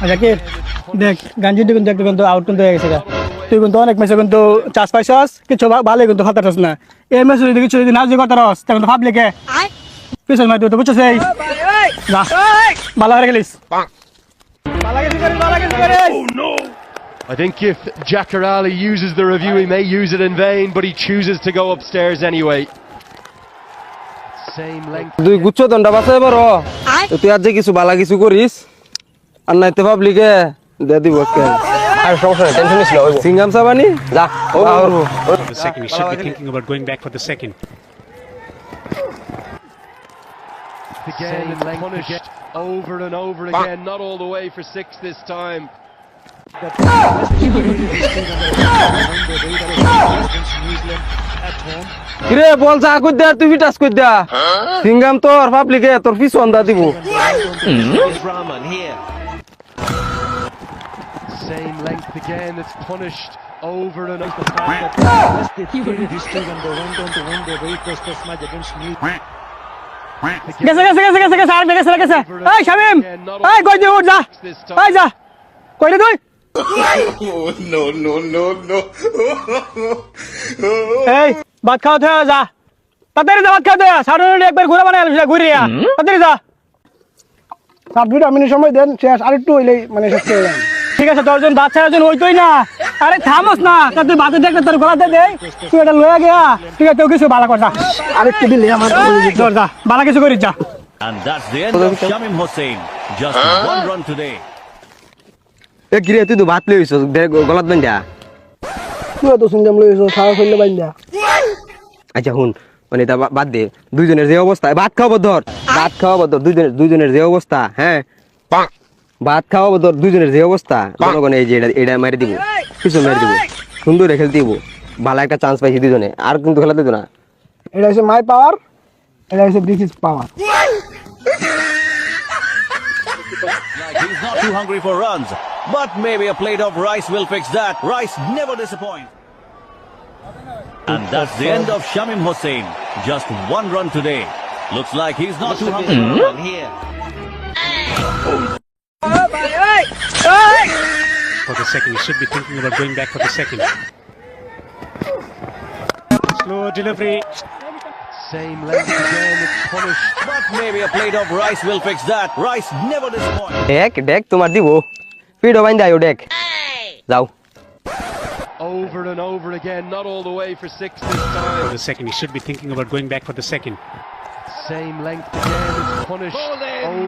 আচ্ছা কি দেখ গাঞ্জি কিন্তু একটু কিন্তু আউট কিন্তু হয়ে গেছে তুই কিন্তু অনেক ম্যাচে কিন্তু চাষ পাইছস কিছু ভালো কিন্তু ফালতাছস না এই ম্যাচে যদি কিছু যদি নাচ করতে রস তখন তো ভাবলি কে পিছন মাই তুই তো বুঝছস এই যা ভালো হয়ে গেলিস I think if Jacarali uses the review, he may use it in vain, but he chooses to go upstairs anyway. Same length. তুই গুচ্ছ দন্ডা বাঁচাই পারো তুই আজ যে কিছু বালা কিছু করিস আর নাইতে পাবলিকে দে দিব আর সমস্যা নেই টেনশন নিস না সিঙ্গাম সাবানি যা The second, he should be thinking about going back for the second. Again, it's punished over and over again. Not all the way for 6 this time. কিরে বল যা কই দে আর তুই ফিটাস কই দে সিঙ্গাম তোর পাবলিকে তোর পিছন দা দিব Same length again. It's punished over and over. গেছে গেছে গেছে গেছে গেছে আর গেছে গেছে এই শামিম এই কই দি উঠ যা এই যা কই রে তুই এই ভাত খাওয়া থেকে যা তাড়াতাড়ি যা ভাত খাওয়া দে সাড়ে একবার ঘুরে বানাই ঘুরিয়া তাড়াতাড়ি যা 7 মিনিট সময় দেন শেষ আরেকটু হইলেই মানে শেষ করে যান ঠিক আছে দশজন বাচ্চা একজন হইতোই না আরে থামস না তুই বাতে দেখলে তোর গলাতে দে তুই এটা লয়ে গিয়া ঠিক আছে তুই কিছু ভালো কর যা আরেকটু দিলে আমার ধর যা ভালো কিছু করিস যা And that's the end of Shamim Hossain. Just one run today. এ গিরে তুই তো ভাত লইছ গলাত বান্ধা তুই তো সিঙ্গাম লইছ খাওয়া ফেললে বাইন্দা আচ্ছা হুন মানে তা বাদ দে দুইজনের যে অবস্থা ভাত খাওয়াবো ধর ভাত খাওয়াবো ধর দুইজনের যে অবস্থা হ্যাঁ ভাত খাওয়াবো ধর দুইজনের যে অবস্থা জনগণ এই যে এটা মেরে দিব কিছু মেরে দিব সুন্দর খেলতে দিব ভালো একটা চান্স পাইছি দুজনে আর কিন্তু খেলাতে দিত না এটা হচ্ছে মাই পাওয়ার এটা হচ্ছে this is power Like he's not too hungry for runs, but maybe a plate of rice will fix that. Rice never disappoints. And that's the end of Shamim Hossain. Just one run today. Looks like he's not too hungry for a run here. For the second, he should be thinking about going back for the second. Slow delivery. Same length again. It's punished. But maybe a plate of rice will fix that. Rice never disappoints. ডেক তোমার দিব পিডো বাইন্দা আইও ডেক যাও Over and over again. Not all the way for 6 this time. For the second, he should be thinking about going back for the second. Same length again. It's punished.